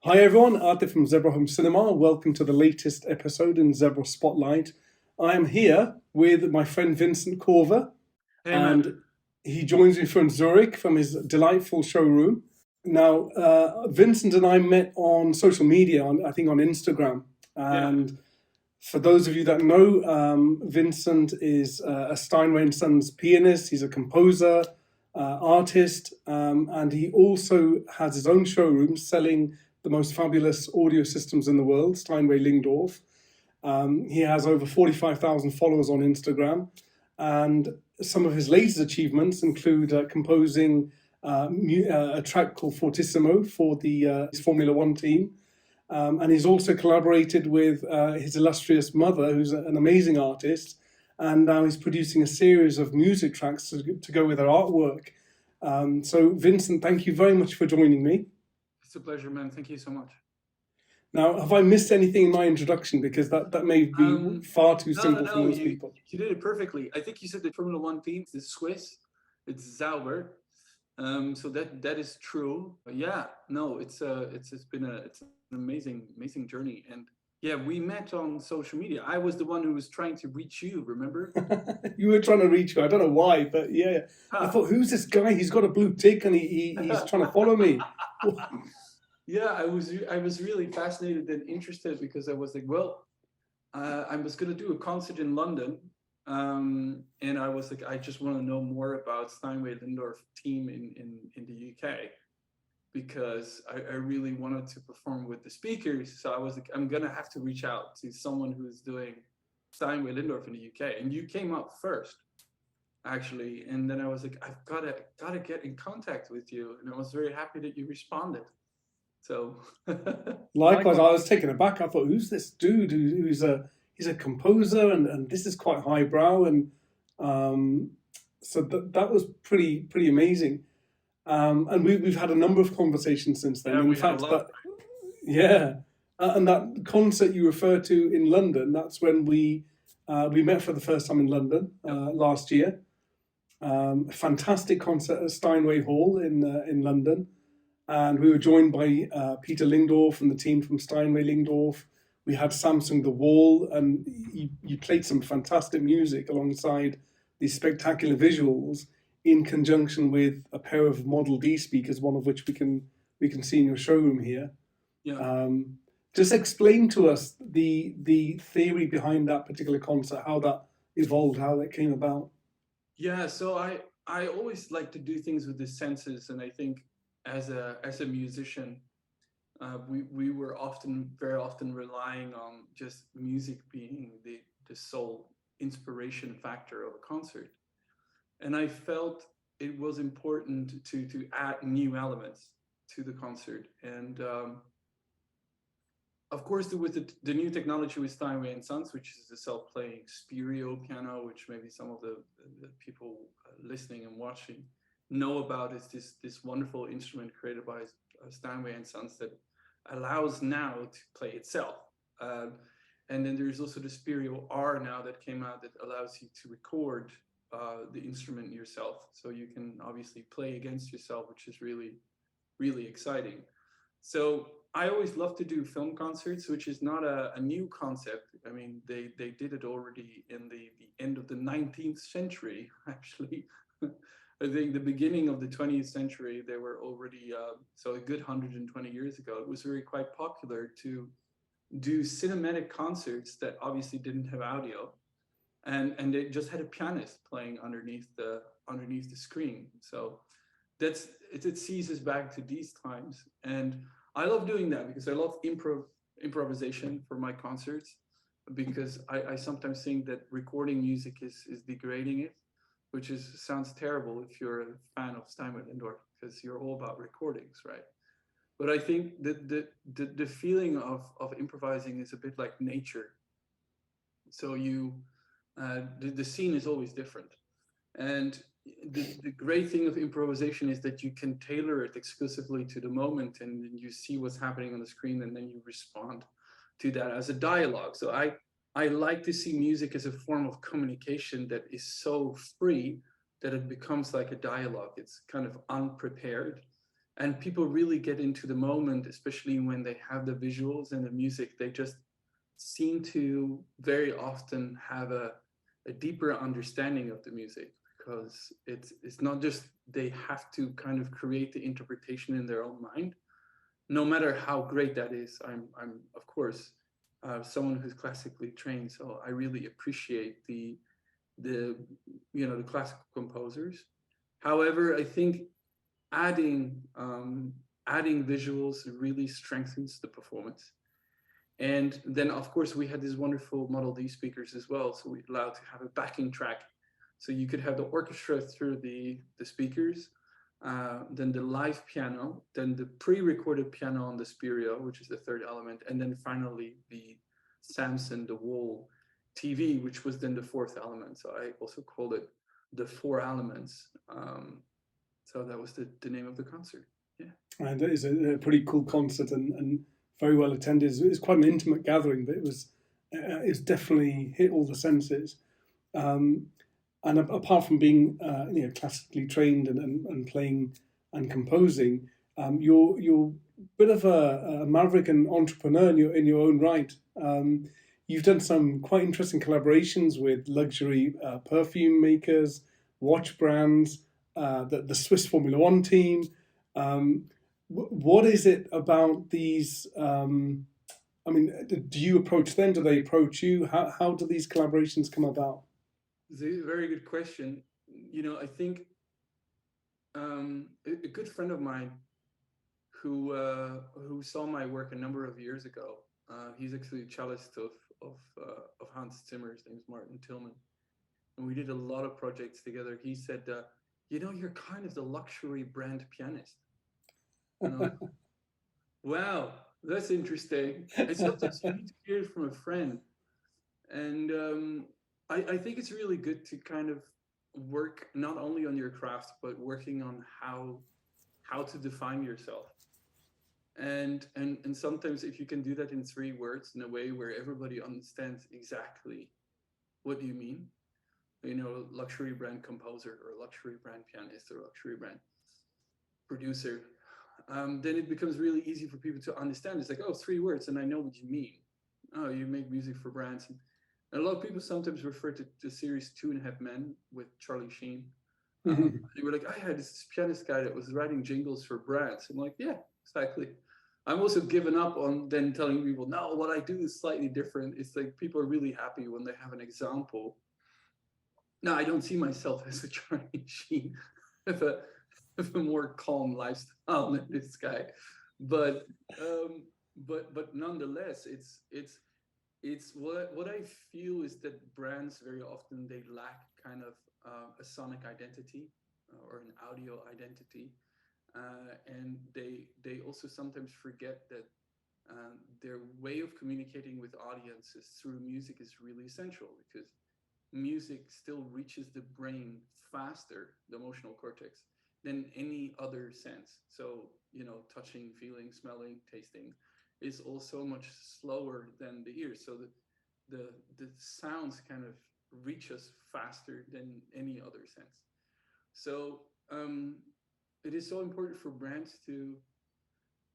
Hi everyone, Arte from Zebra Home Cinema. Welcome to the latest episode in Zebra Spotlight. I am here with my friend Vincent Corver, Hey man. and he joins me from Zurich from his delightful showroom. Now, Vincent and I met on social media, I think on Instagram. Yeah. And for those of you that know, Vincent is a Steinway Sons pianist. He's a composer, artist, and he also has his own showroom selling the most fabulous audio systems in the world, Steinway Lingdorf. He has over 45,000 followers on Instagram, and some of his latest achievements include composing a track called Fortissimo for the his Formula One team. And he's also collaborated with his illustrious mother, who's an amazing artist, and now he's producing a series of music tracks to go with her artwork. So, Vincent, thank you very much for joining me. It's a pleasure, man. Thank you so much. Now, have I missed anything in my introduction? Because that may be far too No, no, simple for no. most You people. you did it perfectly. I think you said the Formula One team is Swiss. It's Sauber. So that is true. But yeah, no, it's been an amazing journey. And yeah, we met on social media. I was the one who was trying to reach you, remember? You were trying to reach me. I don't know why, but yeah. I thought, who's this guy? He's got a blue tick and he's trying to follow me. Yeah, I was really fascinated and interested because I was like, well, I was gonna do a concert in London, and I was like, I just want to know more about Steinway Lindorf team in the UK because I really wanted to perform with the speakers. So I was like, I'm gonna have to reach out to someone who's doing Steinway Lindorf in the UK, and you came up first, actually. And then I was like, I've gotta get in contact with you, and I was very happy that you responded. So Likewise, I was taken aback. I thought, who's this dude who's he's a composer and this is quite highbrow and um, so that was pretty amazing. And we've had a number of conversations since then. yeah, In we had a fact, lot. that yeah, and that concert you referred to in London, that's when we met for the first time in London last year. A fantastic concert at Steinway Hall in London, and we were joined by Peter Lingdorf and the team from Steinway Lingdorf. We had Samsung The Wall, and you played some fantastic music alongside these spectacular visuals in conjunction with a pair of Model D speakers, one of which we can see in your showroom here. Yeah. Just explain to us the theory behind that particular concert, how that evolved, how that came about. Yeah, so I always like to do things with the senses, and I think as a musician, we were very often relying on just music being the sole inspiration factor of a concert, and I felt it was important to add new elements to the concert, and of course, with the new technology with Steinway and Sons, which is the self-playing stereo piano, which maybe some of the people listening and watching know about, is this wonderful instrument created by Steinway and Sons that allows now to play itself. And then there's also the Stereo R now that came out that allows you to record the instrument yourself, so you can obviously play against yourself, which is really exciting. So I always love to do film concerts, which is not a new concept. I mean, they did it already in the end of the 19th century, actually. I think the beginning of the 20th century, they were already, so a good 120 years ago, it was very quite popular to do cinematic concerts that obviously didn't have audio. And they just had a pianist playing underneath the screen. So it sees us back to these times, and I love doing that because I love improvisation for my concerts, because I sometimes think that recording music is degrading it, which sounds terrible if you're a fan of Steinway Lindorf, because you're all about recordings, right? But I think that the feeling of improvising is a bit like nature. So the scene is always different, and the great thing of improvisation is that you can tailor it exclusively to the moment, and you see what's happening on the screen, and then you respond to that as a dialogue. So I like to see music as a form of communication that is so free that it becomes like a dialogue. It's kind of unprepared, And people really get into the moment, especially when they have the visuals and the music. They just seem to very often have a deeper understanding of the music, because it's not just they have to kind of create the interpretation in their own mind, no matter how great that is. I'm of course someone who's classically trained, so I really appreciate the the classical composers. However, I think adding adding visuals really strengthens the performance. And then, of course, we had these wonderful Model D speakers as well. So we allowed to have a backing track. So you could have the orchestra through the speakers, then the live piano, then the pre-recorded piano on the stereo, which is the third element, and then finally the Samson, the wall TV, which was then the fourth element. So I also called it the four elements. So that was the name of the concert. Yeah. And it is a pretty cool concert and very well attended. It was quite an intimate gathering, but it's definitely hit all the senses. Um, and apart from being classically trained and playing and composing, you're a bit of a maverick and entrepreneur in your own right. You've done some quite interesting collaborations with luxury perfume makers, watch brands, the Swiss Formula One team. Um, what is it about these? I mean, do you approach them? Do they approach you? How do these collaborations come about? It's a very good question. I think a good friend of mine who saw my work a number of years ago. He's actually a cellist of Hans Zimmer. His name's Martin Tillman, and we did a lot of projects together. He said, "You're kind of the luxury brand pianist." And I'm like, "Wow, that's interesting." And sometimes you need to hear it from a friend. And I think it's really good to kind of work not only on your craft, but working on how to define yourself. And sometimes if you can do that in 3 words in a way where everybody understands exactly what you mean, luxury brand composer or luxury brand pianist or luxury brand producer, then it becomes really easy for people to understand. It's like, oh, 3 words, and I know what you mean. Oh, you make music for brands. And a lot of people sometimes refer to the series Two and a Half Men with Charlie Sheen. They were like, oh yeah, this pianist guy that was writing jingles for brands. I'm like, yeah, exactly. I'm also given up on then telling people, no, what I do is slightly different. It's like people are really happy when they have an example. Now, I don't see myself as a Charlie Sheen with a more calm lifestyle than this guy, but nonetheless, it's what I feel is that brands very often they lack kind of a sonic identity or an audio identity, and they also sometimes forget that their way of communicating with audiences through music is really essential, because music still reaches the brain faster, the emotional cortex, than any other sense. So, touching, feeling, smelling, tasting is also much slower than the ear. So the sounds kind of reach us faster than any other sense. So it is so important for brands to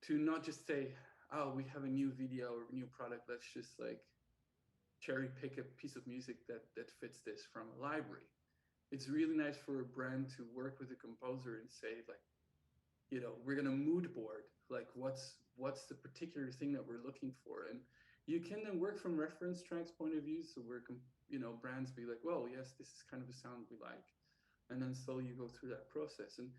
not just say, oh, we have a new video or a new product, let's just like cherry pick a piece of music that fits this from a library. It's really nice for a brand to work with a composer and say, like, we're gonna mood board, like what's the particular thing that we're looking for. And you can then work from reference tracks point of view. So where brands be like, well, yes, this is kind of a sound we like, and then slowly you go through that process. And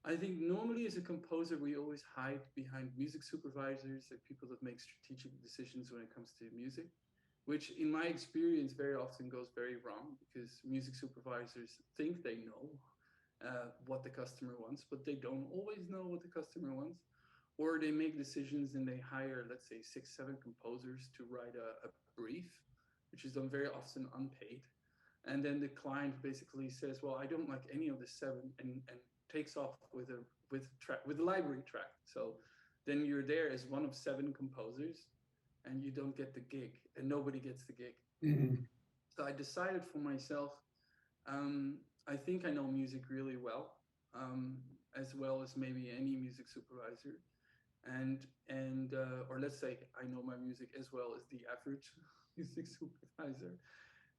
I think normally as a composer, we always hide behind music supervisors, like people that make strategic decisions when it comes to music, which in my experience very often goes very wrong, because music supervisors think they know what the customer wants, but they don't always know what the customer wants. Or they make decisions and they hire, let's say, 6, 7 composers to write a brief, which is done very often unpaid. And then the client basically says, well, I don't like any of the 7, and takes off with a library track. So then you're there as one of 7 composers, and you don't get the gig, and nobody gets the gig. Mm-hmm. So I decided for myself, I think I know music really well. as well as maybe any music supervisor, and or let's say I know my music as well as the average music supervisor,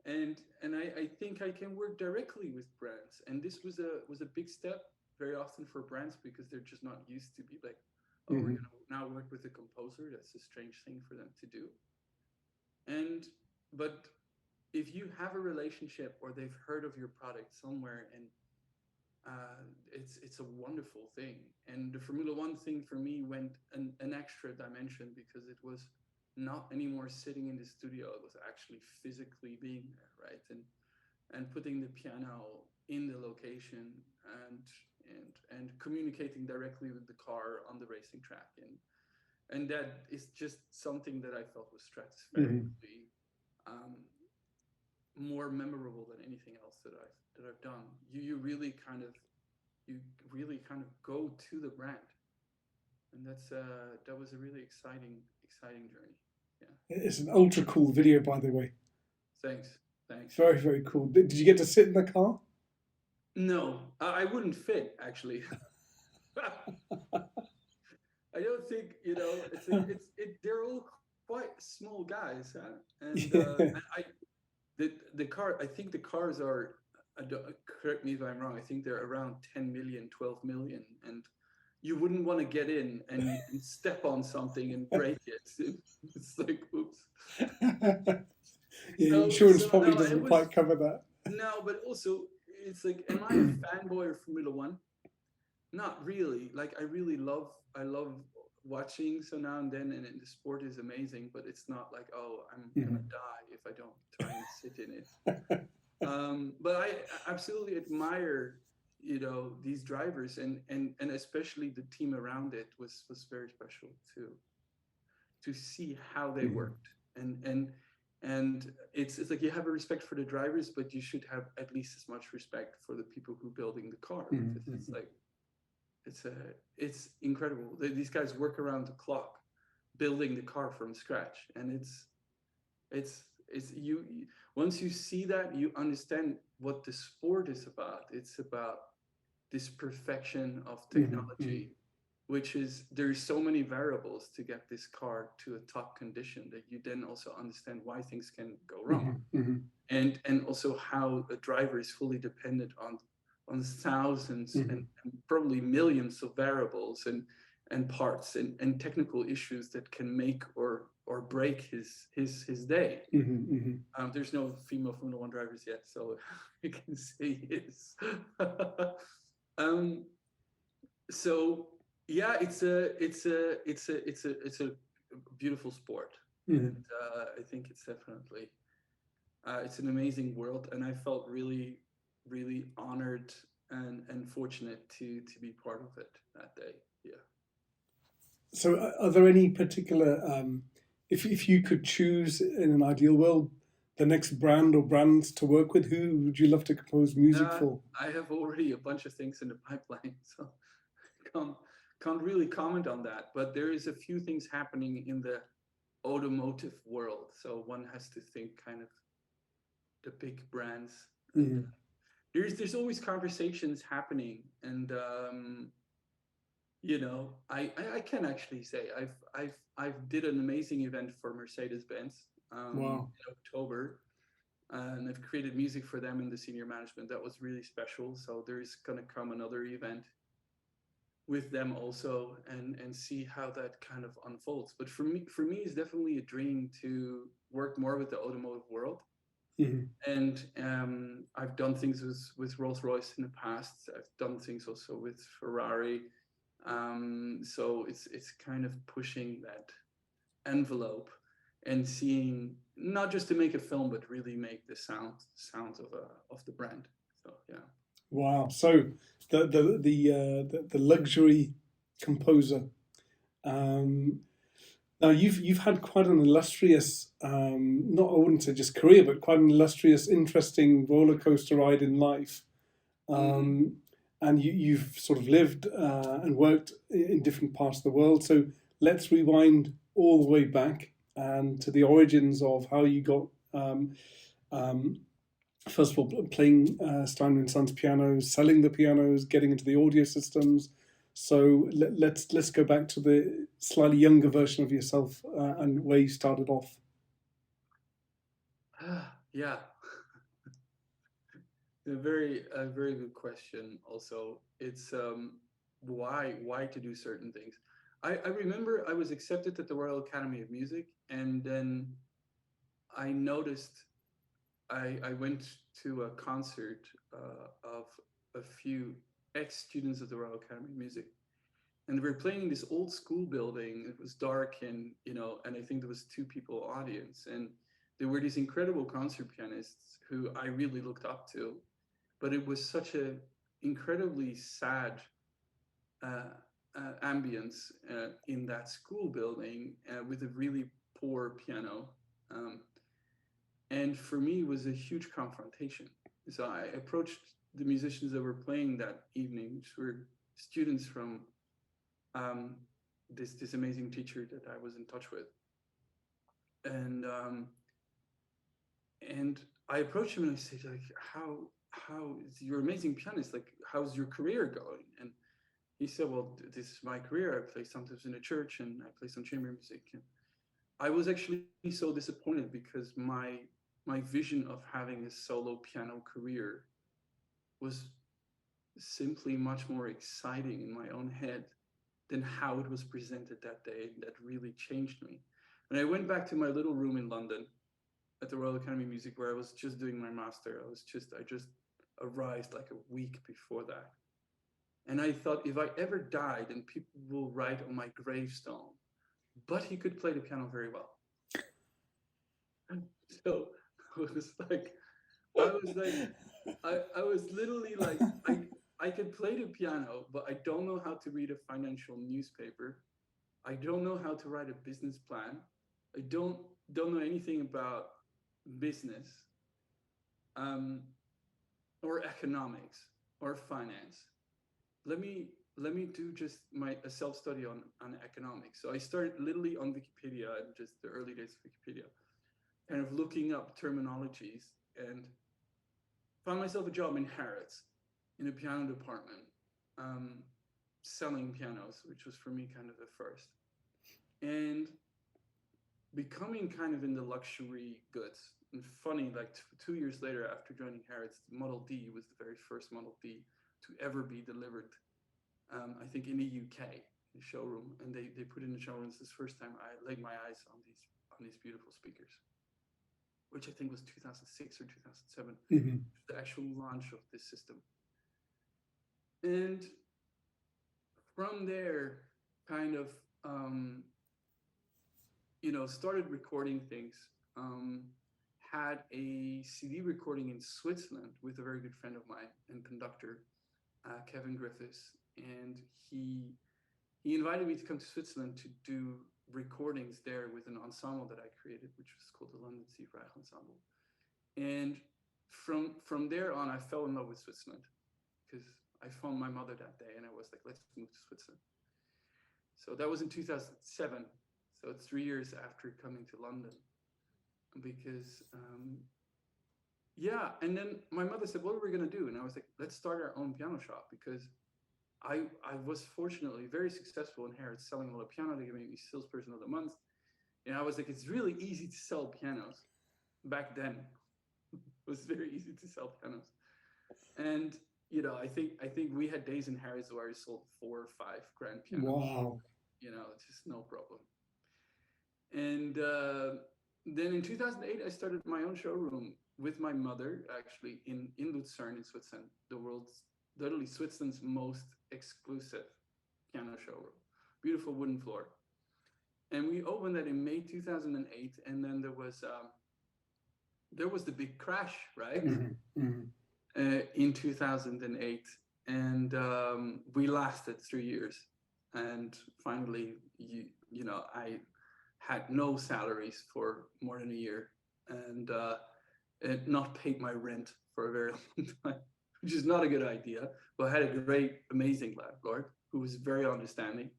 and I think I can work directly with brands, and this was a big step very often for brands because they're just not used to be like, oh, we're gonna now work with a composer. That's a strange thing for them to do. And but if you have a relationship or they've heard of your product somewhere, and it's a wonderful thing. And the Formula One thing for me went an extra dimension because it was not anymore sitting in the studio. It was actually physically being there, right? And putting the piano in the location and communicating directly with the car on the racing track. And that is just something that I felt was stratospherically more memorable than anything else that I've done. You really kind of go to the brand, and that was a really exciting journey. Yeah. It's an ultra cool video, by the way. Thanks. Very, very cool. Did you get to sit in the car? No, I wouldn't fit actually. I don't think they're all quite small guys, huh? And the car. I think the cars are. Correct me if I'm wrong. I think they're around 10 million, 12 million, and you wouldn't want to get in and step on something and break it. It's like, oops. Yeah, insurance probably doesn't quite cover that. No, but also it's like, am I a fanboy of Formula One? Not really. Like I love watching so now and then, and the sport is amazing, but it's not like, oh, I'm gonna die if I don't try and sit in it. But I absolutely admire, these drivers, and especially the team around it was very special to see how they worked, and it's like you have a respect for the drivers, but you should have at least as much respect for the people who building the car, because it's like it's incredible. These guys work around the clock building the car from scratch, and it's you once you see that, you understand what the sport is about. It's about this perfection of technology, which is, there's so many variables to get this car to a top condition that you then also understand why things can go wrong, and also how a driver is fully dependent on thousands and probably millions of variables and parts and technical issues that can make or break his day. There's no female Formula One drivers yet, so I can say yes. So yeah, it's a beautiful sport, and I think it's definitely it's an amazing world, and I felt really honored and fortunate to be part of it that day. Yeah. So are there any particular, if you could choose in an ideal world the next brand or brands to work with, who would you love to compose music for? I have already a bunch of things in the pipeline, so can't really comment on that, but there is a few things happening in the automotive world, so one has to think kind of the big brands. There's always conversations happening, and I can actually say I've did an amazing event for Mercedes-Benz in October, and I've created music for them in the senior management. That was really special. So there's gonna come another event with them also, and see how that kind of unfolds. But for me, it's definitely a dream to work more with the automotive world. And I've done things with Rolls-Royce in the past. I've done things also with Ferrari. So it's kind of pushing that envelope and seeing, not just to make a film, but really make the sounds of the brand. So yeah. Wow. So the luxury composer. Now you've had quite an illustrious, I wouldn't say just career, but quite an illustrious, interesting roller coaster ride in life. And you've sort of lived and worked in different parts of the world. So let's rewind all the way back and to the origins of how you got first of all, playing Steinway Sons pianos, selling the pianos, getting into the audio systems. So let's go back to the slightly younger version of yourself and where you started off. Yeah, a very good question. Also, it's why to do certain things. I remember I was accepted at the Royal Academy of Music, and then I noticed I went to a concert of a few ex-students of the Royal Academy of Music, and they were playing in this old school building. It was dark, and and I think there was two people audience, and there were these incredible concert pianists who I really looked up to, but it was such a incredibly sad uh, ambience in that school building with a really poor piano. Um, and for me, it was a huge confrontation. So I approached the musicians that were playing that evening, which were students from um, this amazing teacher that I was in touch with, and and I approached him and I said, like, how is you're an amazing pianist, like how's your career going? And he said, well, this is my career. I play sometimes in a church and I play some chamber music. And I was actually so disappointed because my vision of having a solo piano career was simply much more exciting in my own head than how it was presented that day. That really changed me. And I went back to my little room in London at the Royal Academy of Music where I was just doing my master. I just arrived like a week before that. And I thought, if I ever died, and people will write on my gravestone, but he could play the piano very well. So I was like, I was literally like, I could play the piano, but I don't know how to read a financial newspaper. I don't know how to write a business plan. I don't know anything about business, um, or economics or finance. Let me do just a self study on economics. So I started literally on Wikipedia and just the early days of Wikipedia, kind of looking up terminologies, and found myself a job in Harrods in the piano department, um, selling pianos, which was for me kind of the first, and becoming kind of in the luxury goods. And funny, like 2 years later, after joining Harrods, the Model D was the very first Model D to ever be delivered. I think in the UK, in the showroom, and they put in the showrooms this first time I laid my eyes on these beautiful speakers, which I think was 2006 or 2007, the actual launch of this system. And from there, kind of, started recording things. Had a CD recording in Switzerland with a very good friend of mine and conductor, Kevin Griffiths, and he invited me to come to Switzerland to do recordings there with an ensemble that I created, which was called the London Sea Reich Ensemble. And from there on, I fell in love with Switzerland because I found my mother that day, and I was like, let's move to Switzerland. So that was in 2007. So it's 3 years after coming to London, because and then my mother said, what are we going to do? And I was like, let's start our own piano shop, because I was fortunately very successful in Harrods, selling a lot of piano. They gave me salesperson of the month. And I was like, it's really easy to sell pianos. Back then, it was very easy to sell pianos. And I think we had days in Harrods where I sold 4 or 5 grand pianos. Wow. It's just no problem. And then in 2008, I started my own showroom with my mother, actually, in Lucerne, in Switzerland, literally Switzerland's most exclusive piano showroom. Beautiful wooden floor. And we opened that in May 2008, and then there was the big crash, right? In 2008, and we lasted 3 years, and finally, I had no salaries for more than a year, and not paid my rent for a very long time, which is not a good idea. But I had a great, amazing landlord who was very understanding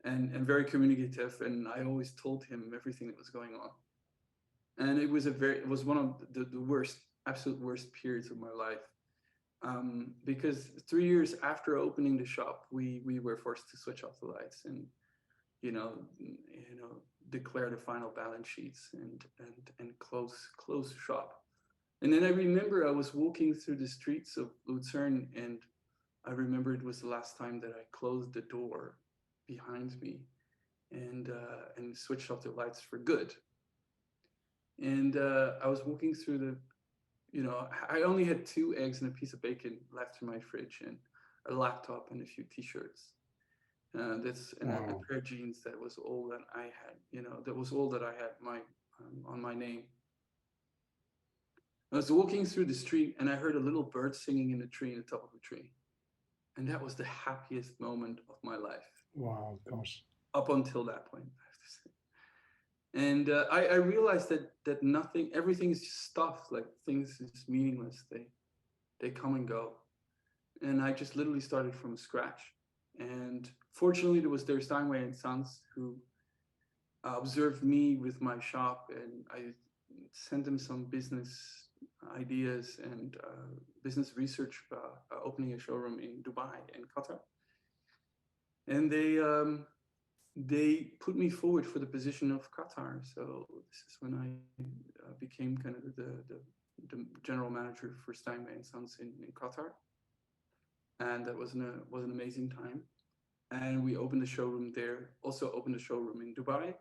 and very communicative, and I always told him everything that was going on. And it was one of the worst absolute worst periods of my life. Because 3 years after opening the shop, we were forced to switch off the lights and, declare the final balance sheets and close shop. And then I remember I was walking through the streets of Lucerne, and I remember it was the last time that I closed the door behind me and switched off the lights for good. And I was walking through I only had 2 eggs and a piece of bacon left in my fridge, and a laptop and a few T-shirts. A pair of jeans. That was all that I had. That was all that I had on my name. I was walking through the street and I heard a little bird singing in the tree, in the top of the tree, and that was the happiest moment of my life. Wow, gosh. Up until that point, I have to say. And I realized that everything is just stuff. Like, things is meaningless. They come and go. And I just literally started from scratch. And fortunately, there was Steinway Sons who observed me with my shop, and I sent them some business ideas and business research about opening a showroom in Dubai and Qatar. And they put me forward for the position of Qatar. So this is when I became kind of the general manager for Steinway Sons in Qatar. And that was an amazing time. And we opened a showroom there, also opened a showroom in Dubai.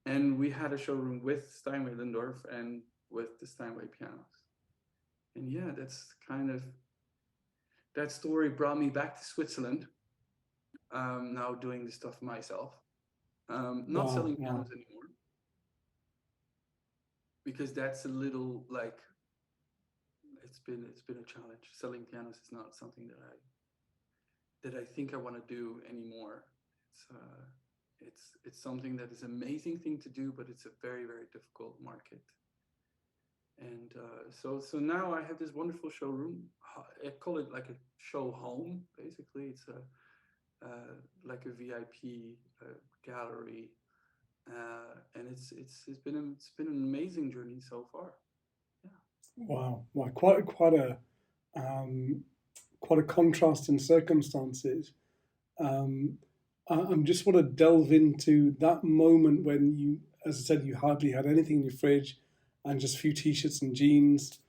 And we had a showroom with Steinway Lindorf and with the Steinway pianos. And yeah, that story brought me back to Switzerland. Now doing this stuff myself. Not selling pianos anymore. Because that's a little like, it's been a challenge. Selling pianos is not something that I think I want to do anymore. It's something that is an amazing thing to do, but it's a very, very difficult market. And so now I have this wonderful showroom. I call it like a show home. Basically, it's like a VIP gallery, and it's been an amazing journey so far. Yeah. Wow, quite a contrast in circumstances. I'm just want to delve into that moment when you, as I said, you hardly had anything in your fridge, and just a few T-shirts and jeans.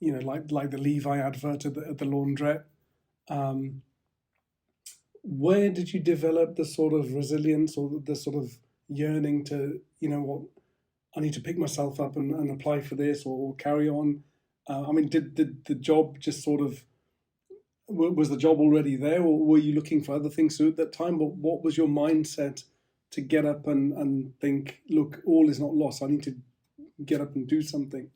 Like the Levi advert at the laundrette. Where did you develop the sort of resilience or the sort of yearning to, what, I need to pick myself up and apply for this or carry on? Did the job just sort of, was the job already there, or were you looking for other things to do at that time? But what was your mindset to get up and think, look, all is not lost, I need to get up and do something?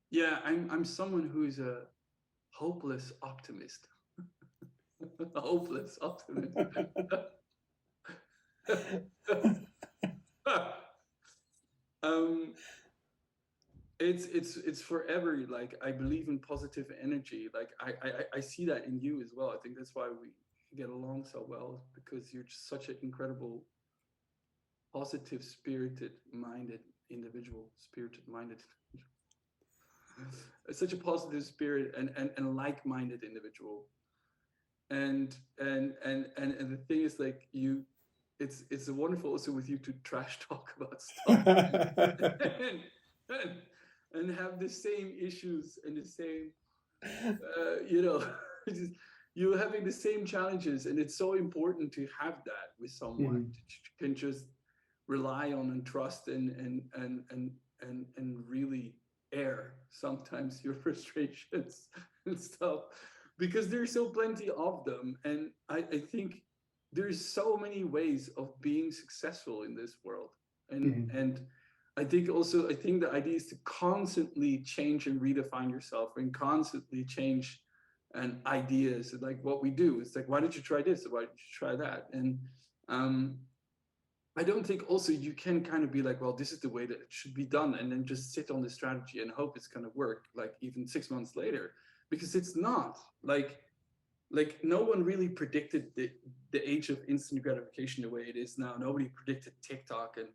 Yeah, I'm someone who is a hopeless optimist. A hopeless optimist. It's forever. Like, I believe in positive energy. Like, I see that in you as well. I think that's why we get along so well, because you're just such an incredible, positive, spirited-minded individual. Such a positive spirit and like-minded individual. And the thing is, like, it's wonderful also with you to trash talk about stuff and have the same issues and the same you're having the same challenges, and it's so important to have that with someone that you can just rely on and trust and really air sometimes your frustrations and stuff, because there's so plenty of them. And I think there's so many ways of being successful in this world. And I think the idea is to constantly change and redefine yourself, and constantly change and ideas. Like what we do, it's like, why don't you try this? Why don't you try that? And I don't think also you can kind of be like, well, this is the way that it should be done, and then just sit on the strategy and hope it's going to work, like even 6 months later, because it's not. Like, like no one really predicted the age of instant gratification the way it is now. Nobody predicted TikTok and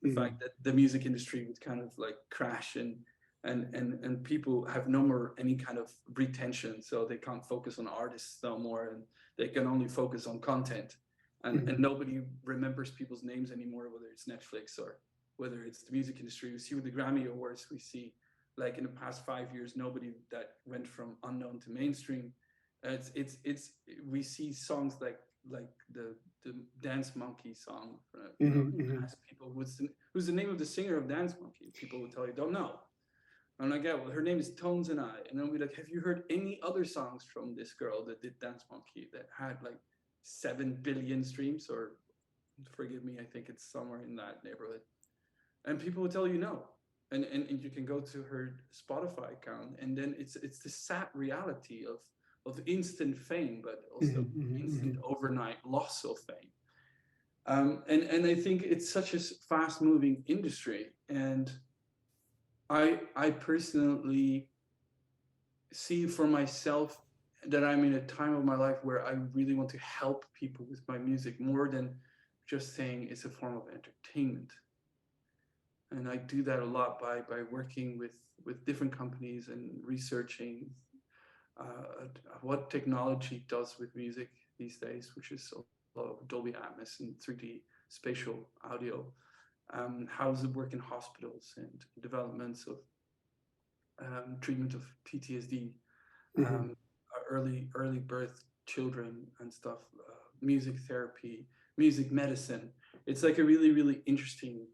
the fact that the music industry would kind of like crash, and people have no more any kind of retention, so they can't focus on artists no more, and they can only focus on content, and nobody remembers people's names anymore, whether it's Netflix or whether it's the music industry. We see with the Grammy Awards, we see like in the past 5 years, nobody that went from unknown to mainstream. It's we see songs like the Dance Monkey song. Ask people who's the name of the singer of Dance Monkey. People would tell you don't know. I'm like, yeah, well, her name is Tones and I, and then we'll be like, have you heard any other songs from this girl that did Dance Monkey that had like 7 billion streams? Or forgive me, I think it's somewhere in that neighborhood. And people will tell you no. And you can go to her Spotify account, and then it's the sad reality of instant fame, but also instant overnight loss of fame. And I think it's such a fast moving industry. And I personally see for myself that I'm in a time of my life where I really want to help people with my music more than just saying it's a form of entertainment. And I do that a lot by working with different companies and researching what technology does with music these days, which is a lot of Dolby Atmos and 3D spatial audio. How does it work in hospitals, and developments of treatment of PTSD, early birth children and stuff, music therapy, music medicine. It's like a really, really interesting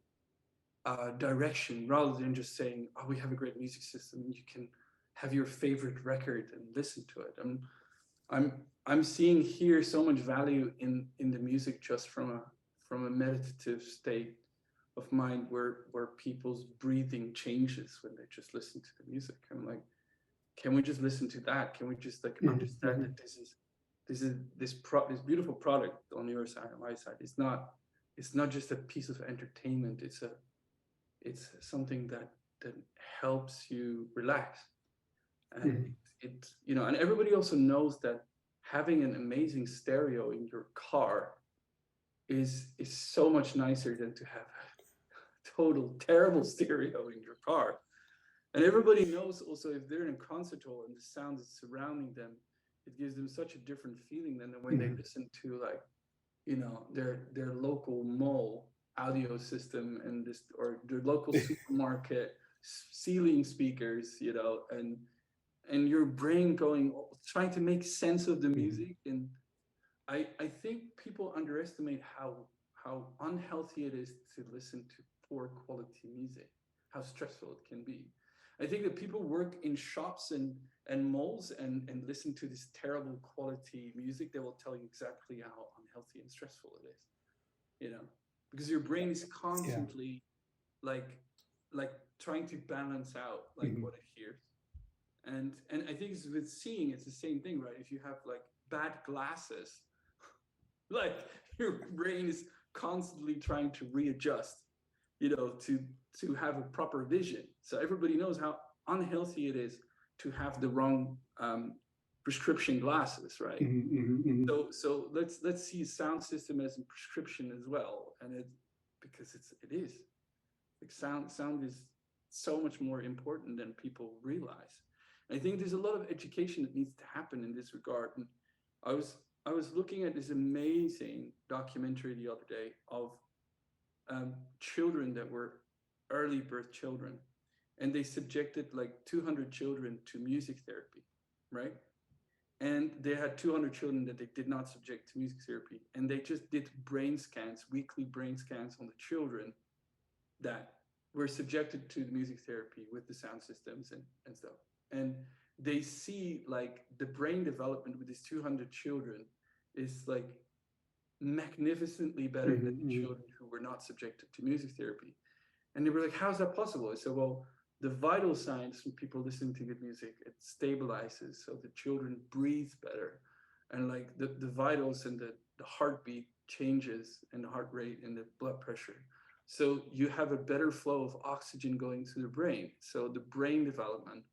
direction, rather than just saying, oh, we have a great music system, you can have your favorite record and listen to it. I'm seeing here so much value in the music, just from a meditative state of mind, where people's breathing changes when they just listen to the music. I'm like, can we just listen to that? Can we just like understand that this beautiful product on your side, on my side, it's not just a piece of entertainment. It's something that helps you relax. And and everybody also knows that having an amazing stereo in your car is so much nicer than to have a total terrible stereo in your car. And everybody knows also, if they're in a concert hall and the sound is surrounding them, it gives them such a different feeling than when they listen to like, their local mall audio system, and or their local supermarket ceiling speakers, and your brain trying to make sense of the music. And I think people underestimate how unhealthy it is to listen to poor quality music, how stressful it can be. I think that people work in shops and malls and listen to this terrible quality music. They will tell you exactly how unhealthy and stressful it is, because your brain is constantly like trying to balance out like what it hears. And I think with seeing, it's the same thing, right? If you have like bad glasses, like your brain is constantly trying to readjust, to have a proper vision. So everybody knows how unhealthy it is to have the wrong prescription glasses, right? So let's see sound system as a prescription as well, and because it is like sound is so much more important than people realize. And I think there's a lot of education that needs to happen in this regard. And I was looking at this amazing documentary the other day of children that were early birth children, and they subjected like 200 children to music therapy, right? And they had 200 children that they did not subject to music therapy, and they just did weekly brain scans on the children that were subjected to the music therapy with the sound systems and stuff. And they see like the brain development with these 200 children is like magnificently better than the children who were not subjected to music therapy. And they were like, how is that possible? I said, well, the vital signs from people listening to good music, it stabilizes, so the children breathe better, and like the vitals and the heartbeat changes, and the heart rate and the blood pressure, so you have a better flow of oxygen going to the brain, so the brain development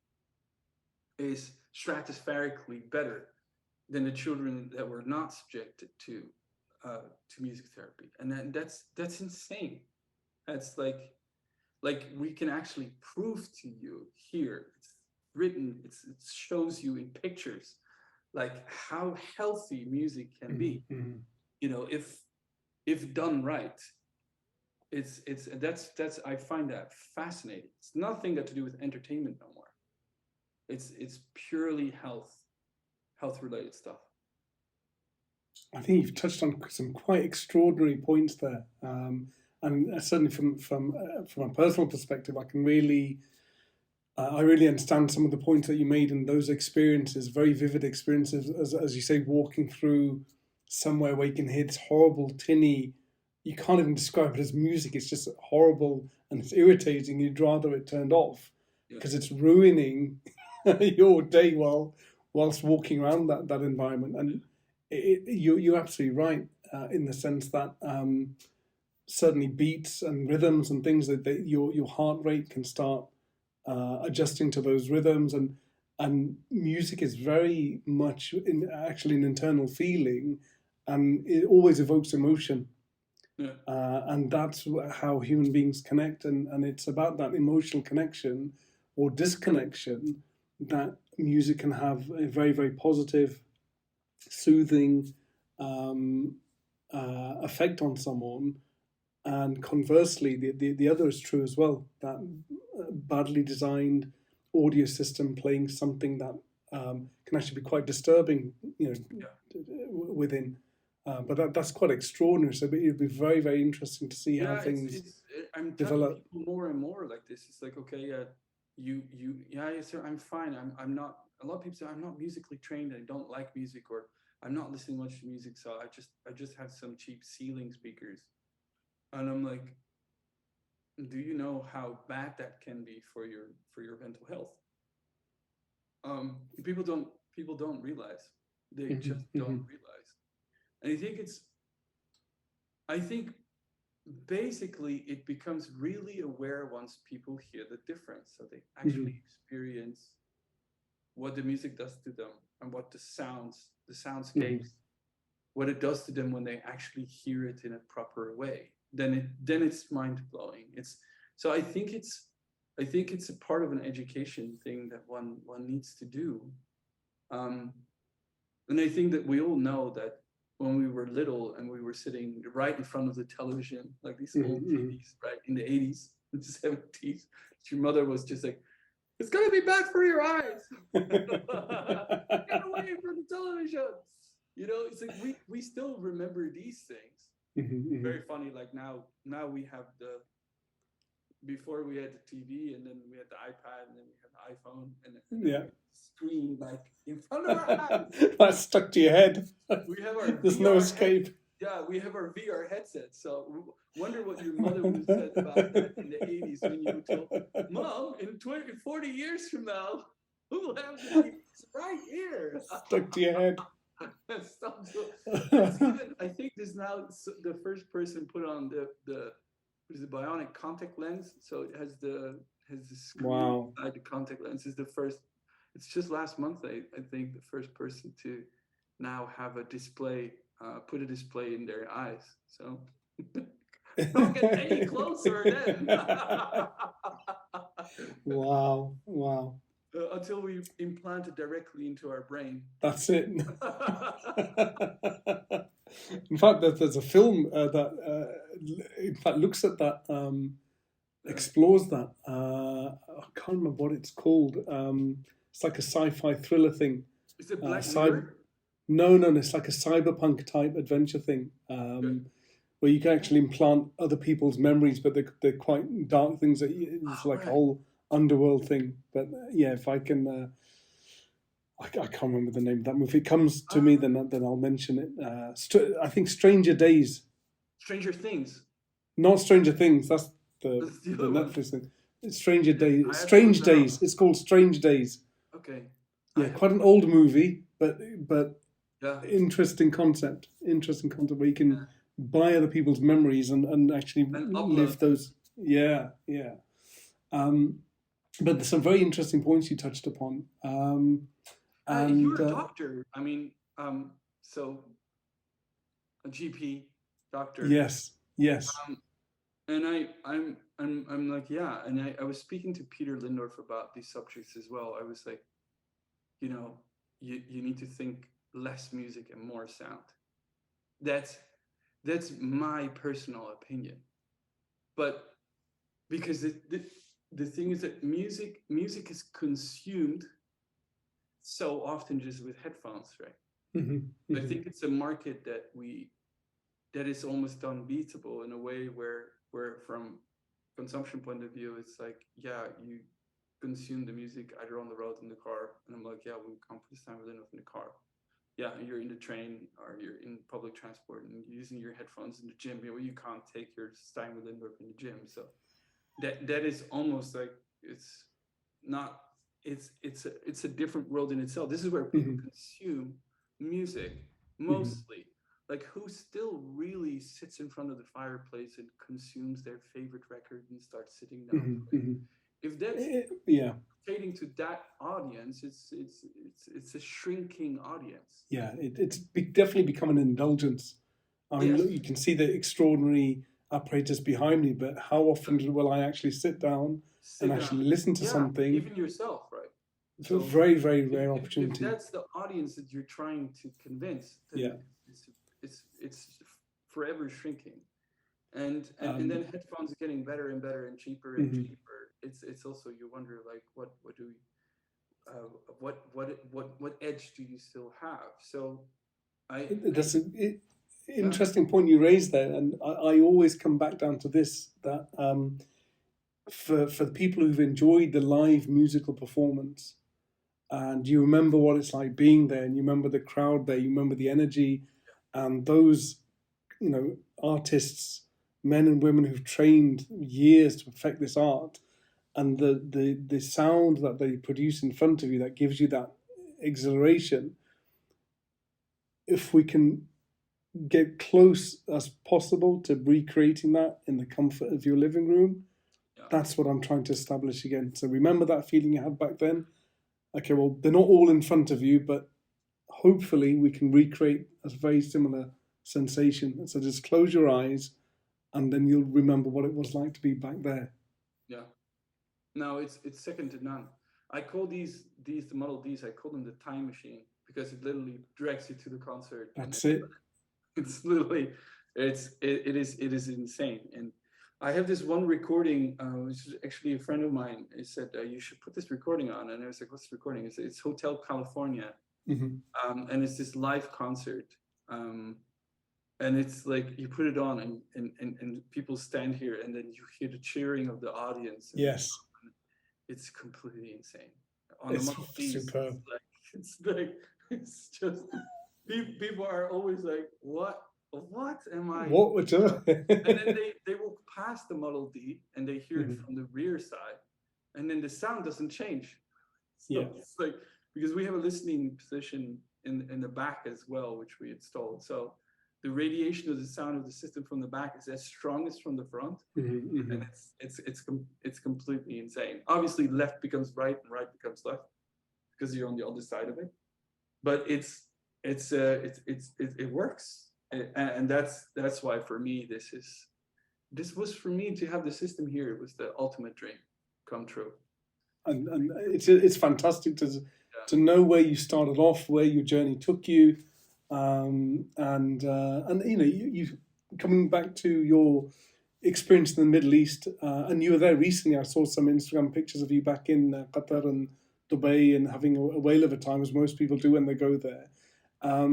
is stratospherically better. than the children that were not subjected to music therapy. And then that's insane. That's like we can actually prove to you here. It's written. It shows you in pictures, like how healthy music can be. Mm-hmm. You know, if done right. That's I find that fascinating. It's nothing got to do with entertainment no more. It's purely health related stuff. I think you've touched on some quite extraordinary points there, and certainly from a personal perspective, I really understand some of the points that you made and those experiences, very vivid experiences, as you say, walking through somewhere where you can hear this horrible tinny. You can't even describe it as music. It's just horrible and it's irritating. You'd rather it turned off because it's ruining your day whilst walking around that environment. And you're absolutely right in the sense that certainly beats and rhythms and things that your heart rate can start adjusting to those rhythms, and music is very much actually an internal feeling, and it always evokes emotion. Yeah. And that's how human beings connect, and it's about that emotional connection or disconnection that music can have a very, very positive, soothing effect on someone. And conversely, the other is true as well, that badly designed audio system playing something that can actually be quite disturbing, within. But that's quite extraordinary. So it'd be very, very interesting to see how things I'm develop. People more and more like this. It's like, okay, yes, sir, I'm fine. I'm not. A lot of people say I'm not musically trained. I don't like music, or I'm not listening much to music. So I just have some cheap ceiling speakers, and I'm like, do you know how bad that can be for your mental health? People don't realize. They just don't realize. And I think basically it becomes really aware once people hear the difference. So they actually experience what the music does to them and what the soundscapes, what it does to them when they actually hear it in a proper way. Then it's mind blowing. So I think it's a part of an education thing that one needs to do. And I think that we all know that when we were little and we were sitting right in front of the television, like these old TVs, right, in the 80s, the 70s, your mother was just like, it's going to be bad for your eyes. Get away from the television. You know, it's like we still remember these things. Very funny. Like now we have before we had the TV, and then we had the iPad, and then we had the iPhone, and then screen like in front of our eyes. That's stuck to your head. We have our There's VR no escape. we have our VR headsets. So wonder what your mother would have said about that in the 80s when you told, Mom, in 40 years from now, we'll have the TVs right here. Stuck to your head. I think there's now the first person put on the bionic contact lens, so it has the screen inside the contact lens. Is the first. It's just last month, I think, the first person to now have a display, put a display in their eyes. So don't get any closer then. Wow. Until we implant it directly into our brain. That's it. In fact, there's a film that in fact looks at that, explores that. I can't remember what it's called. It's like a sci-fi thriller thing. Is it Black Mirror? No, it's like a cyberpunk type adventure thing, where you can actually implant other people's memories, but they're quite dark things. It's like a whole underworld thing. But if I can, I can't remember the name of that movie. If it comes to me, then I'll mention it. I think Stranger Days. Stranger Things. Not Stranger Things. That's the Netflix thing. It's Stranger Days. Strange Days. It's called Strange Days. Okay. Yeah, quite an old movie, but interesting concept. Interesting concept where you can buy other people's memories and actually live those. Yeah. But there's some very interesting points you touched upon. You're a doctor. I mean, So a GP, doctor. Yes, yes. And I'm like, yeah. And I was speaking to Peter Lindorf about these subjects as well. I was like, you know, you need to think less music and more sound. That's my personal opinion. But because the thing is that music is consumed so often just with headphones, right? Mm-hmm. I think it's a market that is almost unbeatable in a way where from consumption point of view, it's like, yeah, you consume the music either on the road in the car, and I'm like, yeah, we can't put this time enough in the car. Yeah, you're in the train or you're in public transport and you're using your headphones in the gym. You can't take your Steinway Sons in the gym, so that is almost like it's not. It's a different world in itself. This is where people consume music mostly. Like, who still really sits in front of the fireplace and consumes their favorite record and starts sitting down? If that's catering to that audience, it's a shrinking audience. Yeah, it's definitely become an indulgence. I mean, look, you can see the extraordinary apparatus behind me, but how often will I actually sit down and actually listen to something? Even yourself, right? It's a very, very rare opportunity. If that's the audience that you're trying to convince, then it's forever shrinking. And then headphones are getting better and better and cheaper and cheaper. It's also, you wonder, like, what do we what edge do you still have? So that's an interesting point you raised there, and I always come back down to this, that for the people who've enjoyed the live musical performance, and you remember what it's like being there, and you remember the crowd there, you remember the energy, and those, you know, artists, men and women who've trained years to perfect this art, and the sound that they produce in front of you that gives you that exhilaration. If we can get close as possible to recreating that in the comfort of your living room, that's what I'm trying to establish again. So remember that feeling you had back then? Okay, well, they're not all in front of you, but hopefully we can recreate a very similar sensation. So just close your eyes, and then you'll remember what it was like to be back there. Yeah. No, it's second to none. I call these the Model Ds, I call them the time machine, because it literally drags you to the concert. That's it. It's literally, it is insane. And I have this one recording, which is actually a friend of mine. He said, you should put this recording on. And I was like, what's the recording? It's Hotel California. And it's this live concert. And it's like, you put it on and people stand here, and then you hear the cheering of the audience. Yes. It's completely insane. It's superb. It's just, people are always like, what am I? What would you? And then they walk past the Model D and they hear it from the rear side, and then the sound doesn't change. So it's like, because we have a listening position in the back as well, which we installed. So the radiation of the sound of the system from the back is as strong as from the front, and it's completely insane. Obviously, left becomes right and right becomes left because you're on the other side of it. But it works, and that's why for me this was for me to have the system here. It was the ultimate dream come true. And it's fantastic to know where you started off, where your journey took you. And you know, you coming back to your experience in the Middle East, and you were there recently. I saw some Instagram pictures of you back in Qatar and Dubai, and having a whale of a time, as most people do when they go there. I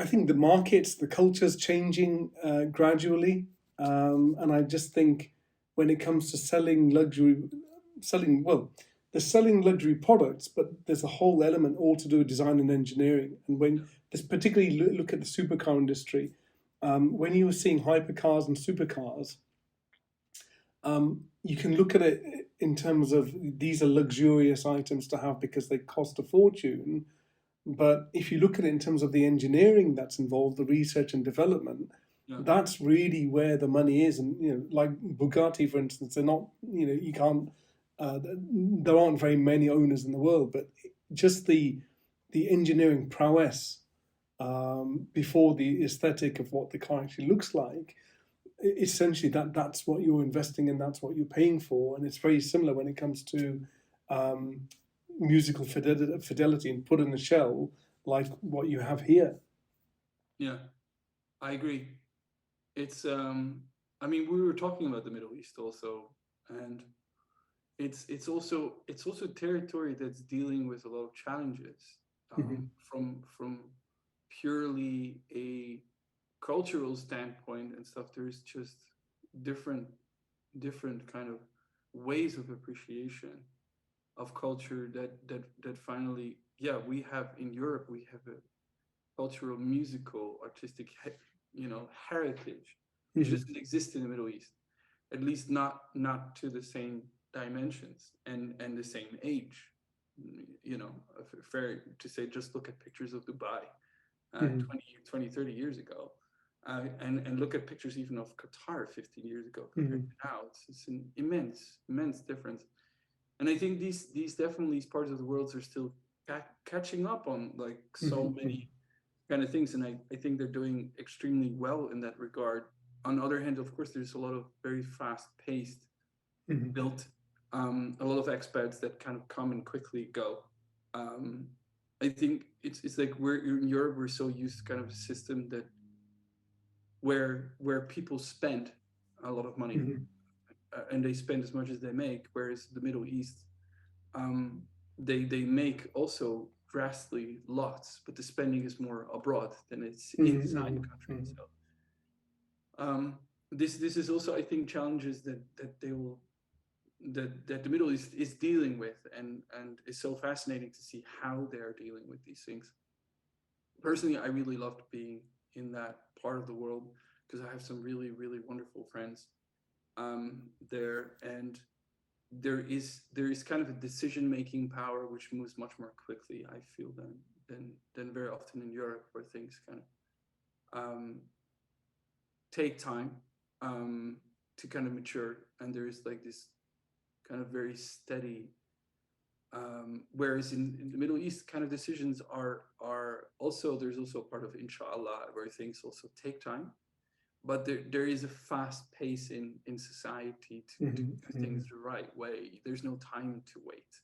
think the markets, the culture's changing gradually, and I just think when it comes to selling luxury products, but there's a whole element all to do with design and engineering. And when this particularly look at the supercar industry, when you were seeing hypercars and supercars, you can look at it in terms of these are luxurious items to have because they cost a fortune. But if you look at it in terms of the engineering that's involved, the research and development, that's really where the money is. And, you know, like Bugatti, for instance, they're not, you know, you can't, there aren't very many owners in the world, but just the the engineering prowess before the aesthetic of what the car actually looks like. Essentially, that's what you're investing in, that's what you're paying for, and it's very similar when it comes to musical fidelity and put in the shell, like what you have here. Yeah, I agree. It's I mean, we were talking about the Middle East also, and it's also territory that's dealing with a lot of challenges from purely a cultural standpoint and stuff. There's just different kind of ways of appreciation of culture that finally, yeah, we have in Europe. We have a cultural, musical, artistic, heritage which doesn't exist in the Middle East, at least not to the same dimensions and the same age. Fair to say, just look at pictures of Dubai 20, 30 years ago, and look at pictures even of Qatar 15 years ago compared to now. It's an immense difference. And I think these parts of the world are still catching up on like so many kind of things, and I think they're doing extremely well in that regard. On the other hand, of course, there's a lot of very fast-paced, built, a lot of expats that kind of come and quickly go. I think it's like we're in Europe, we're so used to kind of a system that where people spend a lot of money and they spend as much as they make, whereas the Middle East, they make also drastically lots, but the spending is more abroad than it's inside the country. So this is also, I think, challenges that the Middle East is dealing with, and it's so fascinating to see how they're dealing with these things. Personally, I really loved being in that part of the world because I have some really, really wonderful friends there, and there is kind of a decision-making power which moves much more quickly, I feel, than very often in Europe, where things kind of take time to kind of mature, and there is like this kind of very steady. Whereas in the Middle East, kind of decisions are also, there's also a part of inshallah where things also take time, but there is a fast pace in society to do things the right way. There's no time to wait,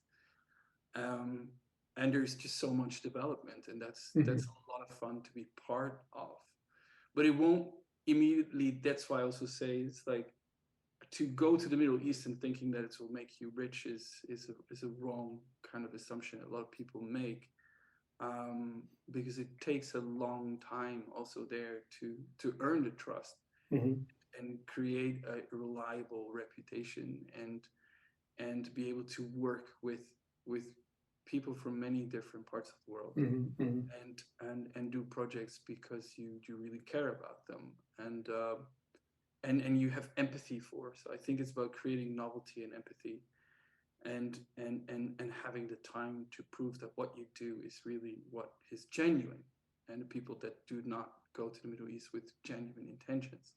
and there's just so much development, and that's a lot of fun to be part of. But it won't immediately. That's why I also say it's like, to go to the Middle East and thinking that it will make you rich is a wrong kind of assumption a lot of people make, because it takes a long time also there to earn the trust and create a reliable reputation and be able to work with people from many different parts of the world and do projects because you really care about them and you have empathy for. So I think it's about creating novelty and empathy and having the time to prove that what you do is really what is genuine. And the people that do not go to the Middle East with genuine intentions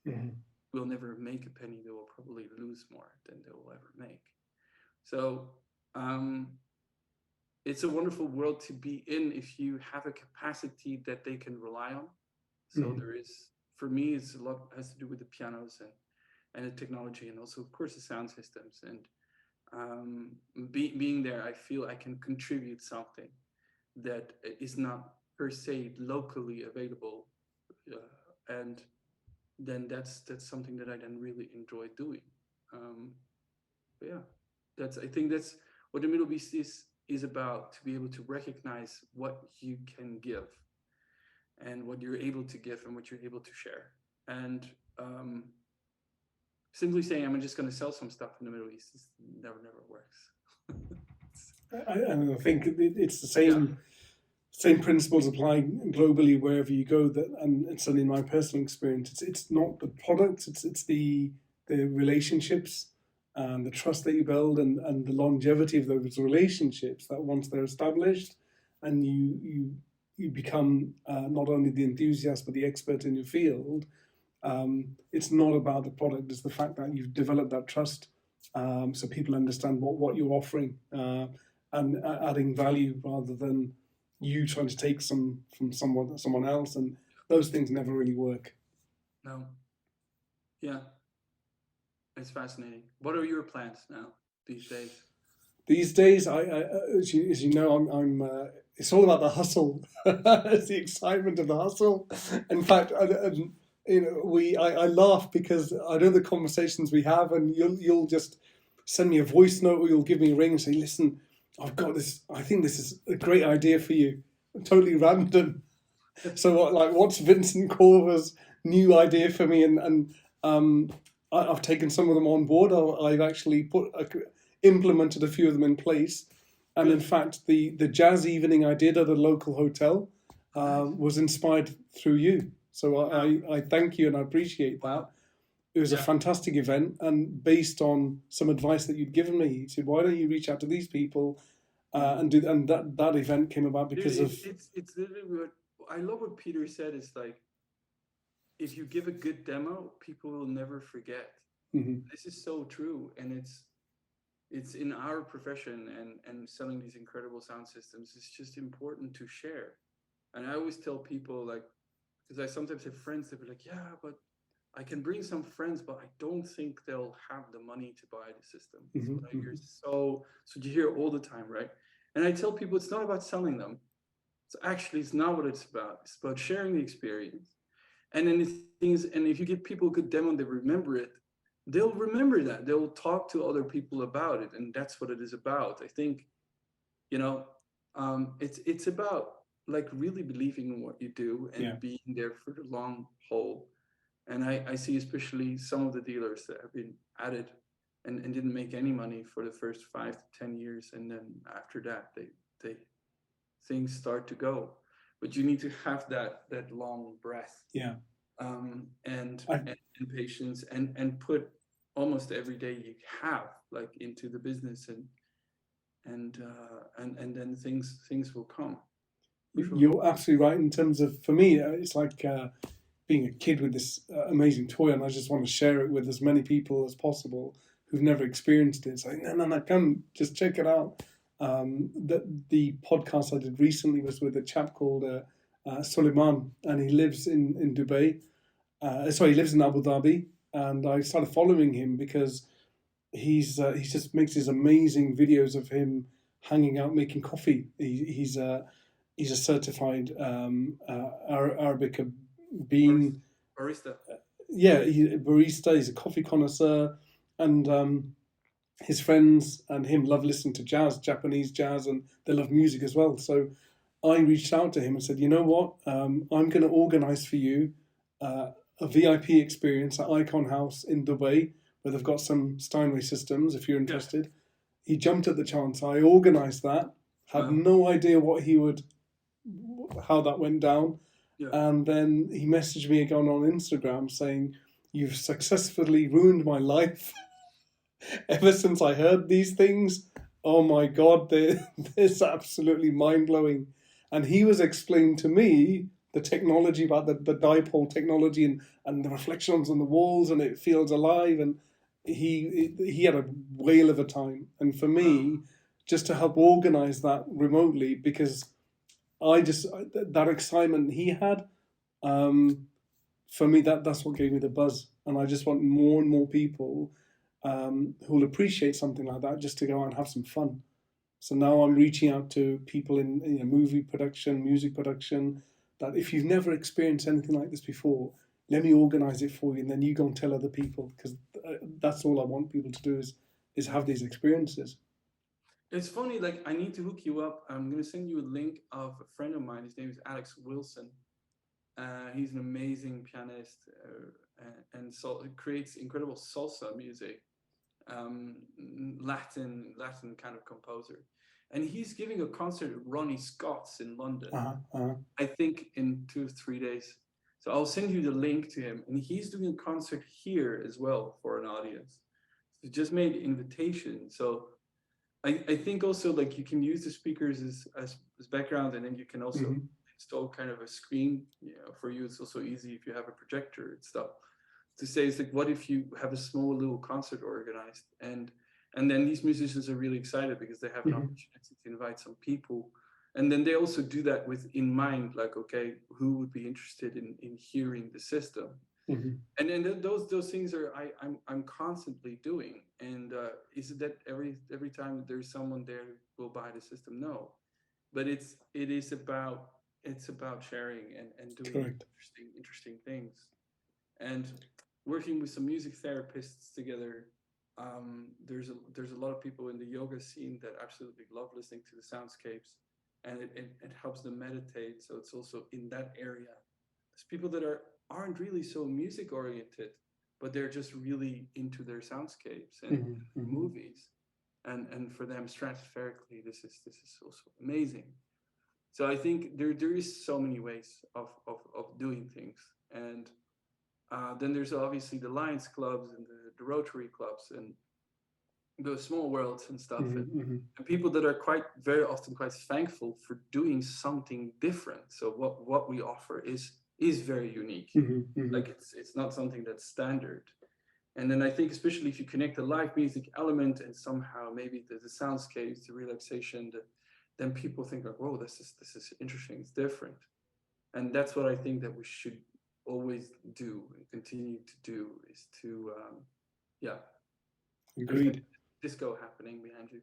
will never make a penny. They will probably lose more than they will ever make. So it's a wonderful world to be in if you have a capacity that they can rely on. So there is, for me, it's a lot has to do with the pianos and the technology, and also, of course, the sound systems. And being there, I feel I can contribute something that is not per se locally available, and then that's something that I then really enjoy doing. But yeah, I think that's what the Middle East is about, to be able to recognize what you can give and what you're able to give and what you're able to share. And simply saying, I'm just going to sell some stuff in the Middle East, never works. I think it's the same principles apply globally wherever you go. That, and it's certainly in my personal experience, it's not the product, it's the relationships and the trust that you build and the longevity of those relationships, that once they're established and you become not only the enthusiast but the expert in your field, it's not about the product, it's the fact that you've developed that trust, so people understand what you're offering and adding value rather than you trying to take some from someone else, and those things never really work. No. Yeah. It's fascinating. What are your plans now these days? These days, as you know, I'm it's all about the hustle. It's the excitement of the hustle. In fact, you know, I laugh because I know the conversations we have, and you'll just send me a voice note, or you'll give me a ring and say, "Listen, I've got this. I think this is a great idea for you." Totally random. So, what's Vincent Corver's new idea for me? And I've taken some of them on board. I've actually implemented a few of them in place. And in fact, the jazz evening I did at a local hotel was inspired through you. So I thank you and I appreciate that. It was a fantastic event, and based on some advice that you'd given me, you said, "Why don't you reach out to these people and do?" And that event came about because of. It's literally what I love. What Peter said is like, if you give a good demo, people will never forget. Mm-hmm. This is so true, and it's in our profession and selling these incredible sound systems. It's just important to share. And I always tell people, like, because I sometimes have friends that be like, "Yeah, but I can bring some friends, but I don't think they'll have the money to buy the system." That's what I hear. So you hear all the time, right? And I tell people it's not about selling them. It's not what it's about. It's about sharing the experience. And then the things, and if you give people a good demo and they remember it, they'll remember that. They'll talk to other people about it, and that's what it is about. I think, you know, it's about like really believing in what you do and being there for the long haul. And I see especially some of the dealers that have been at it and didn't make any money for the first 5 to 10 years, and then after that they things start to go. But you need to have that long breath, and patience, and put almost every day you have like into the business, and then things will come. You're absolutely right. In terms of, for me, it's like being a kid with this amazing toy, and I just want to share it with as many people as possible who've never experienced it. It's like, no, come, just check it out. The podcast I did recently was with a chap called Suleiman, and he lives in Dubai. He lives in Abu Dhabi, and I started following him because he just makes these amazing videos of him hanging out making coffee. He's a certified Arabic bean barista. Barista. He's a coffee connoisseur, and his friends and him love listening to jazz, Japanese jazz, and they love music as well. So I reached out to him and said, "You know what? I'm going to organize for you a VIP experience at Icon House in Dubai, where they've got some Steinway systems, if you're interested." Yeah. He jumped at the chance. I organized that, had no idea how that went down. Yeah. And then he messaged me again on Instagram saying, "You've successfully ruined my life." Ever since I heard these things, oh my God, they're absolutely mind-blowing. And he was explaining to me the technology about the dipole technology and the reflections on the walls, and it feels alive. And he had a whale of a time. And for me, just to help organize that remotely, because that excitement he had, for me, that's what gave me the buzz. And I just want more and more people who'll appreciate something like that, just to go out and have some fun. So now I'm reaching out to people in movie production, music production, that if you've never experienced anything like this before, let me organize it for you, and then you go and tell other people, because that's all I want people to do is have these experiences. It's funny, like, I need to hook you up. I'm going to send you a link of a friend of mine. His name is Alex Wilson. He's an amazing pianist and creates incredible salsa music. Latin kind of composer, and he's giving a concert at Ronnie Scott's in London. I think in 2 or 3 days. So I'll send you the link to him, and he's doing a concert here as well for an audience. He just made an invitation. So I think also, like, you can use the speakers as background, and then you can also install kind of a screen. For you, it's also easy if you have a projector and stuff. To say, it's like, what if you have a small little concert organized, and then these musicians are really excited because they have an opportunity to invite some people, And then they also do that with in mind, like, okay, who would be interested in hearing the system? And then those things are I'm constantly doing. And is it that every time there's someone there who will buy the system? No, but it's about sharing and doing Correct. interesting things, and working with some music therapists together. There's a lot of people in the yoga scene that absolutely love listening to the soundscapes, and it helps them meditate. So it's also in that area. There's people that aren't really so music oriented, but they're just really into their soundscapes and movies, and for them stratospherically, this is also amazing. So I think there is so many ways of doing things, and then there's obviously the Lions clubs and the Rotary clubs and the small worlds and stuff, and people that are quite very often quite thankful for doing something different. So what we offer is very unique. Like it's not something that's standard. And then I think especially if you connect the live music element and somehow maybe the soundscapes, the relaxation, then people think like, whoa, this is interesting, it's different. And that's what I think that we should always do and continue to do, is to Agreed. Disco happening behind you.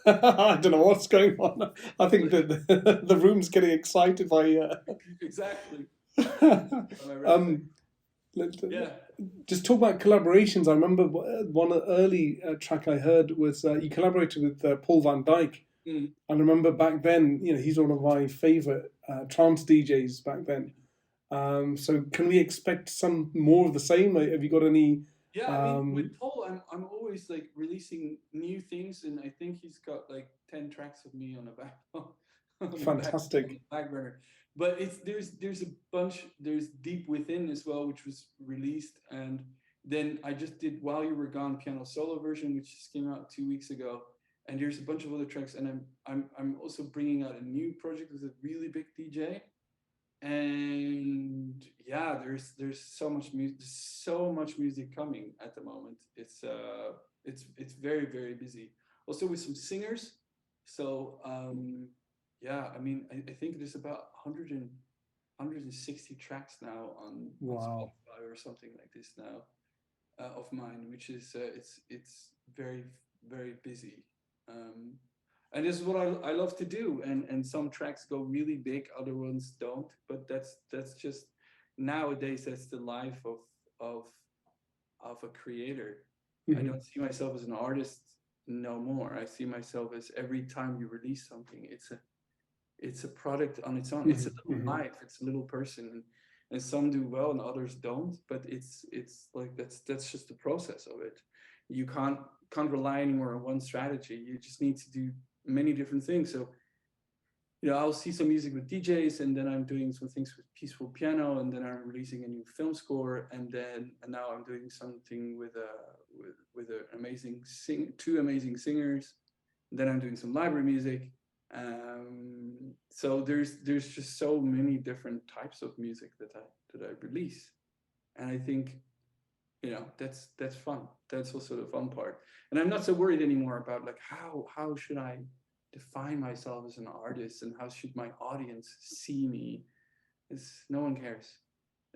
I don't know what's going on. I think that the room's getting excited by. Exactly. Yeah. Just talk about collaborations. I remember one early track I heard was you collaborated with Paul van Dyk. And I remember back then, he's one of my favorite trance DJs back then. So can we expect some more of the same? Have you got any? Yeah, I mean, with Paul, I'm always like releasing new things, and I think he's got like 10 tracks of me on the back. Fantastic. Back burner. But there's a bunch. There's Deep Within as well, which was released, and then I just did While You Were Gone piano solo version, which just came out 2 weeks ago. And there's a bunch of other tracks, and I'm also bringing out a new project with a really big DJ. And yeah, there's so much music coming at the moment. It's very, very busy. Also with some singers. So yeah, I mean, I think there's about 160 tracks now on Spotify or something like this now of mine, which is it's very, very busy. And this is what I love to do. And some tracks go really big, other ones don't. But that's just nowadays, that's the life of a creator. I don't see myself as an artist no more. I see myself as every time you release something, it's a product on its own. It's a little life, it's a little person. And some do well and others don't. But it's like that's just the process of it. You can't rely anymore on one strategy. You just need to do many different things. So, I'll see some music with DJs, and then I'm doing some things with peaceful piano, and then I'm releasing a new film score, and now I'm doing something with two amazing singers. And then I'm doing some library music. So there's just so many different types of music that I release, and I think that's fun. That's also the fun part. And I'm not so worried anymore about like how should I define myself as an artist, and how should my audience see me. No one cares.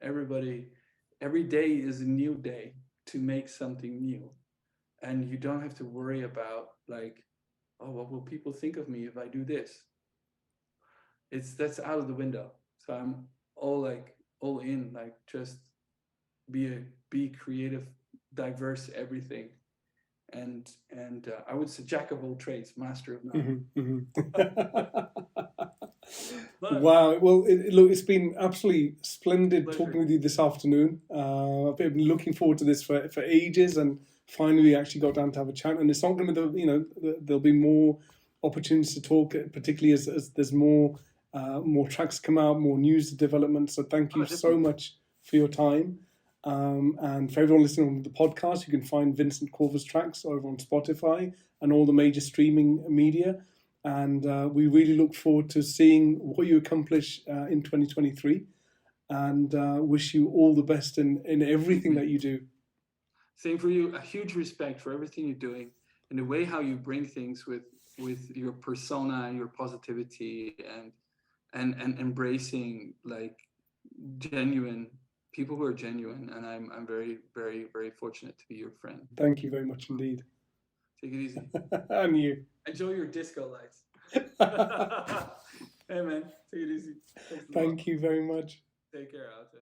Every day is a new day to make something new, and you don't have to worry about like, oh, what will people think of me if I do this. That's out of the window. So I'm all in, like, just be creative, diverse, everything. And I would say jack of all trades, master of none. Wow. Well, look, it's been absolutely splendid talking with you this afternoon. I've been looking forward to this for ages, and finally we actually got down to have a chat. And it's not going to be, there'll be more opportunities to talk, particularly as there's more tracks come out, more news development. So thank you so much for your time. And for everyone listening on the podcast, you can find Vincent Corver's tracks over on Spotify and all the major streaming media. And we really look forward to seeing what you accomplish in 2023, and wish you all the best in everything that you do. Same for you. A huge respect for everything you're doing and the way how you bring things with, with your persona and your positivity and embracing like genuine people who are genuine. And I'm very, very, very fortunate to be your friend. Thank you very much indeed. Take it easy. And you. Enjoy your disco lights. Hey man, take it easy. Thank you very much. Take care out there.